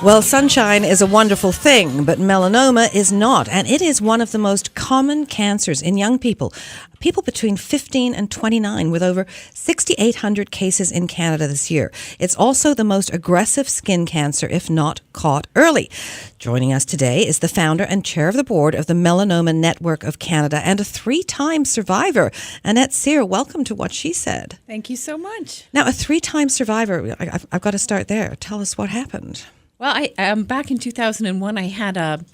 Well, sunshine is a wonderful thing, but melanoma is not, and it is one of the most common cancers in young people. People between 15 and 29, with over 6,800 cases in Canada this year. It's also the most aggressive skin cancer if not caught early. Joining us today is the founder and chair of the board of the Melanoma Network of Canada and a 3-time survivor, Annette Cyr. Welcome to What She Said. Thank you so much. Now, a 3-time survivor, I've got to start there. Tell us what happened. Well, I back in 2001, I had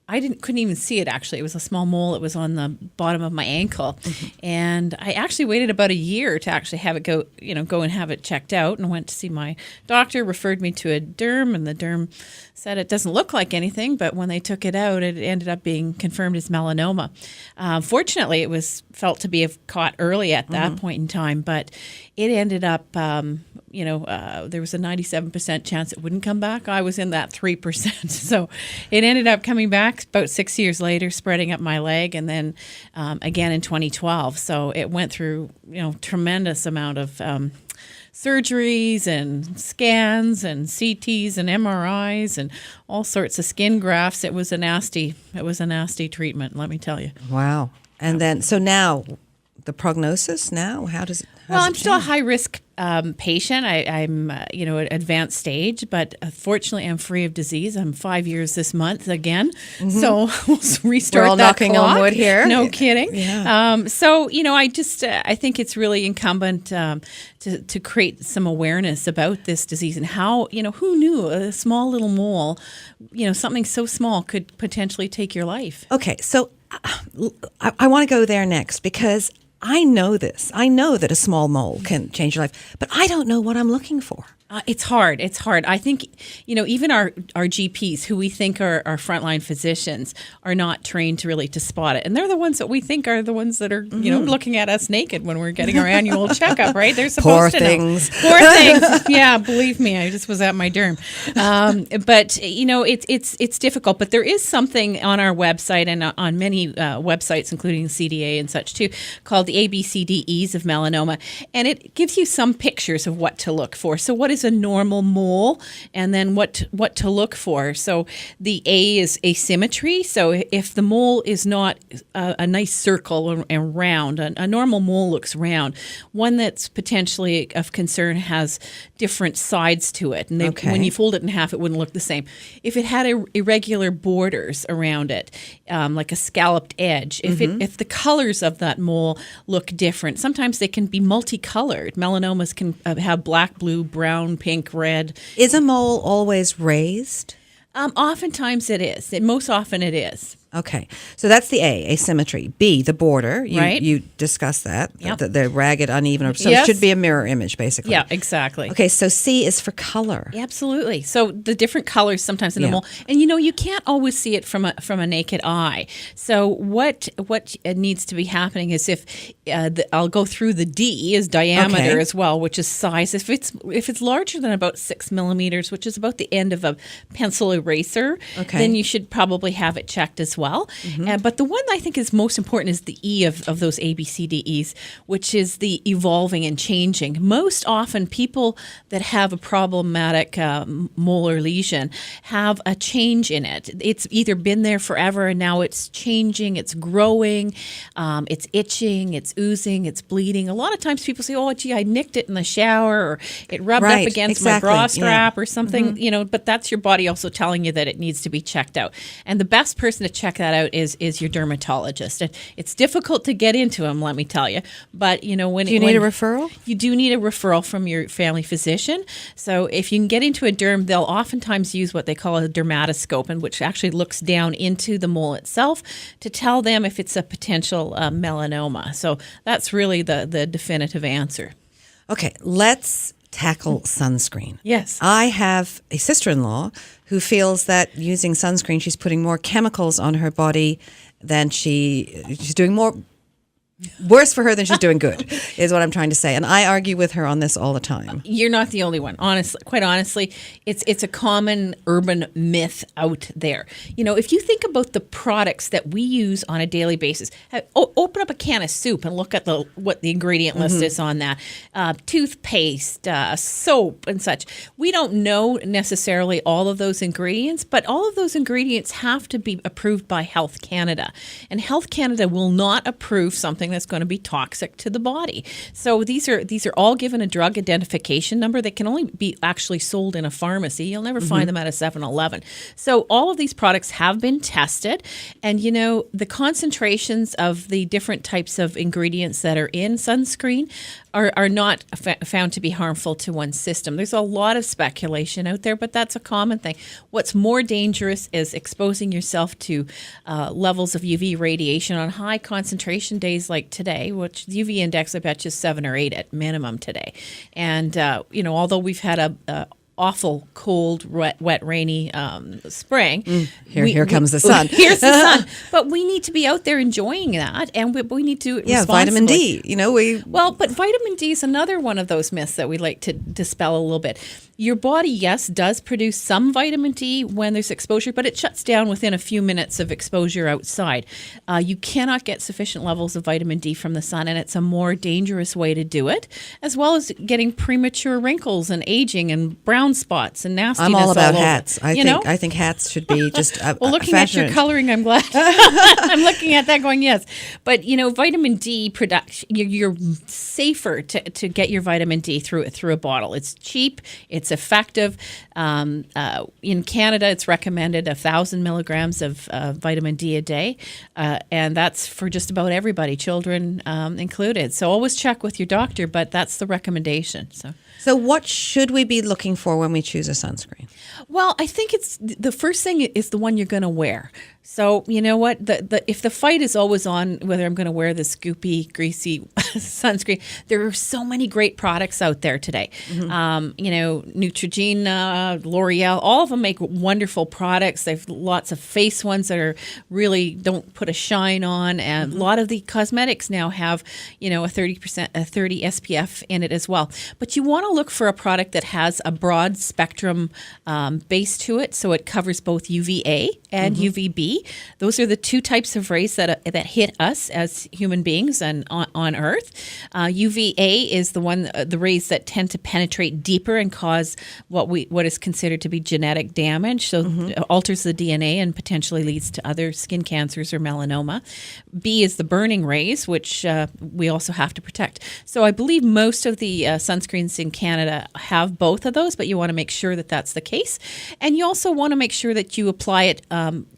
couldn't even see it, actually. It was a small mole. It was on the bottom of my ankle. Mm-hmm. And I actually waited about a year to actually have it go and have it checked out, and went to see my doctor, referred me to a derm, and the derm said it doesn't look like anything, but when they took it out, it ended up being confirmed as melanoma. Fortunately, it was felt to be caught early at that point in time, but it ended up, there was a 97% chance it wouldn't come back. I was in that 3%. So it ended up coming back about 6 years later, spreading up my leg, and then again in 2012. So it went through, tremendous amount of surgeries and scans and CTs and MRIs and all sorts of skin grafts. It was a nasty treatment, let me tell you. Wow. And then, so now the prognosis now, how does it? Well, I'm still a high-risk patient. I'm at advanced stage, but fortunately, I'm free of disease. I'm 5 years this month again, so we'll restart. We're all that knocking clock. on wood here. No kidding. Yeah. I think it's really incumbent to create some awareness about this disease and how, who knew a small little mole, something so small could potentially take your life. Okay, so I want to go there next because I know this. I know that a small mole can change your life, but I don't know what I'm looking for. It's hard. I think, even our GPs, who we think are our frontline physicians, are not trained to spot it. And they're the ones that we think are the ones that are, looking at us naked when we're getting our annual checkup, right? They're supposed to know. Poor things. Yeah, believe me, I just was at my derm. But, it's difficult. But there is something on our website and on many websites, including CDA and such too, called the ABCDEs of melanoma. And it gives you some pictures of what to look for. So what is a normal mole, and then what to look for. So the A is asymmetry. So if the mole is not a nice circle and round, a normal mole looks round. One that's potentially of concern has different sides to it, and when you fold it in half, it wouldn't look the same. If it had irregular borders around it, like a scalloped edge, if the colors of that mole look different, sometimes they can be multicolored. Melanomas can have black, blue, brown, pink, red. Is a mole always raised? Oftentimes it is. Most often it is. Okay. So that's the A, asymmetry. B, the border. Right. You discussed that. Yep. The ragged, uneven. So Yes. it should be a mirror image, basically. Yeah, exactly. Okay, so C is for color. Absolutely. So the different colors sometimes in the mole, and you can't always see it from a naked eye. So what needs to be happening is I'll go through the D is diameter as well, which is size. If it's larger than about 6 millimeters, which is about the end of a pencil eraser, then you should probably have it checked as well. But the one I think is most important is the E of those ABCDEs, which is the evolving and changing. Most often, people that have a problematic molar lesion have a change in it. It's either been there forever and now it's changing, it's growing, it's itching, it's oozing, it's bleeding. A lot of times people say, oh, gee, I nicked it in the shower, or it rubbed up against my bra strap or something, but that's your body also telling you that it needs to be checked out. And the best person to check that out is your dermatologist. And it's difficult to get into them, let me tell you. But do you need a referral? You do need a referral from your family physician. So if you can get into a derm, they'll oftentimes use what they call a dermatoscope, and which actually looks down into the mole itself to tell them if it's a potential melanoma. So that's really the definitive answer. Okay, let's tackle sunscreen. Yes. I have a sister-in-law who feels that using sunscreen, she's putting more chemicals on her body than she's doing more worse for her than she's doing good, is what I'm trying to say. And I argue with her on this all the time. You're not the only one. Honestly, quite honestly, it's a common urban myth out there. If you think about the products that we use on a daily basis, open up a can of soup and look at what the ingredient list is on that. Toothpaste, soap, and such. We don't know necessarily all of those ingredients, but all of those ingredients have to be approved by Health Canada. And Health Canada will not approve something that's going to be toxic to the body. So these are all given a drug identification number. They can only be actually sold in a pharmacy. You'll never find them at a 7-Eleven. So all of these products have been tested. And, the concentrations of the different types of ingredients that are in sunscreen are not found to be harmful to one's system. There's a lot of speculation out there, but that's a common thing. What's more dangerous is exposing yourself to levels of UV radiation on high concentration days like today, which the UV index, I bet you, is 7 or 8 at minimum today. And, although we've had a awful, cold, wet, rainy spring. Here comes the sun. Here's the sun. But we need to be out there enjoying that, and we need to vitamin D. But vitamin D is another one of those myths that we like to dispel a little bit. Your body, yes, does produce some vitamin D when there's exposure, but it shuts down within a few minutes of exposure outside. You cannot get sufficient levels of vitamin D from the sun, and it's a more dangerous way to do it, as well as getting premature wrinkles and aging and brown spots and nastiness. I'm all about over. hats. I think hats should be just well, looking at your coloring, I'm glad. I'm looking at that going, yes. But, vitamin D production, you're safer to get your vitamin D through a bottle. It's cheap. It's effective. In Canada, it's recommended 1,000 milligrams of vitamin D a day. And that's for just about everybody, children included. So always check with your doctor, but that's the recommendation. So what should we be looking for when we choose a sunscreen? Well, I think it's the first thing is the one you're going to wear. So you know what? If the fight is always on whether I'm going to wear this goopy, greasy sunscreen, there are so many great products out there today. Neutrogena, L'Oreal, all of them make wonderful products. They've lots of face ones that are really don't put a shine on, and a lot of the cosmetics now have a 30 SPF in it as well. But you want to look for a product that has a broad spectrum base to it, so it covers both UVA and UVB. Those are the two types of rays that hit us as human beings and on Earth. UVA is the rays that tend to penetrate deeper and cause what is considered to be genetic damage. So it alters the DNA and potentially leads to other skin cancers or melanoma. B is the burning rays, which we also have to protect. So I believe most of the sunscreens in Canada have both of those, but you want to make sure that that's the case. And you also want to make sure that you apply it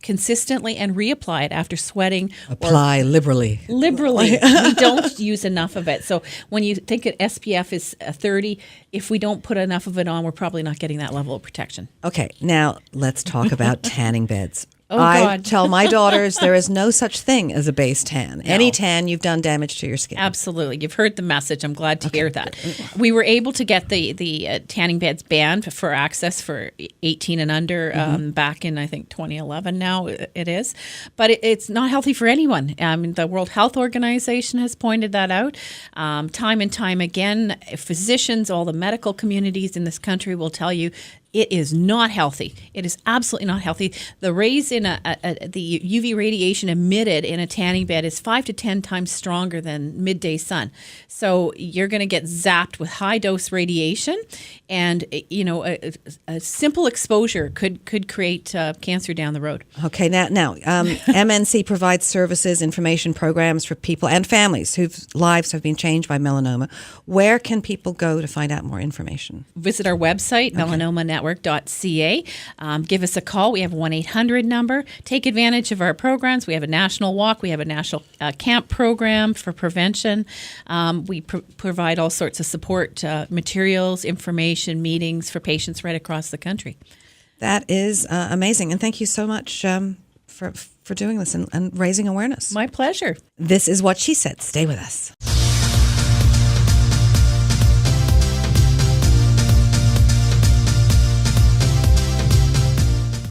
consistently and reapply it after sweating. Apply liberally. Liberally. We don't use enough of it. So when you think an SPF is 30, if we don't put enough of it on, we're probably not getting that level of protection. Okay, now let's talk about tanning beds. Oh, I God. tell my daughters there is no such thing as a base tan. No. Any tan, you've done damage to your skin. Absolutely. You've heard the message. I'm glad to hear that. We were able to get the tanning beds banned for access for 18 and under back in, I think, 2011 now it is. But it's not healthy for anyone. The World Health Organization has pointed that out. Time and time again, physicians, all the medical communities in this country will tell you it is not healthy. It is absolutely not healthy. The rays in the UV radiation emitted in a tanning bed is 5 to 10 times stronger than midday sun. So you're going to get zapped with high dose radiation, and a simple exposure could create cancer down the road. Okay, now MNC provides services, information programs for people and families whose lives have been changed by melanoma. Where can people go to find out more information? Visit our website, melanomanetwork.ca. Give us a call. We have a 1-800 number. Take advantage of our programs. We have a national walk. We have a national camp program for prevention. We provide all sorts of support materials, information, meetings for patients right across the country. That is amazing. And thank you so much for doing this and raising awareness. My pleasure. This is What She Said. Stay with us.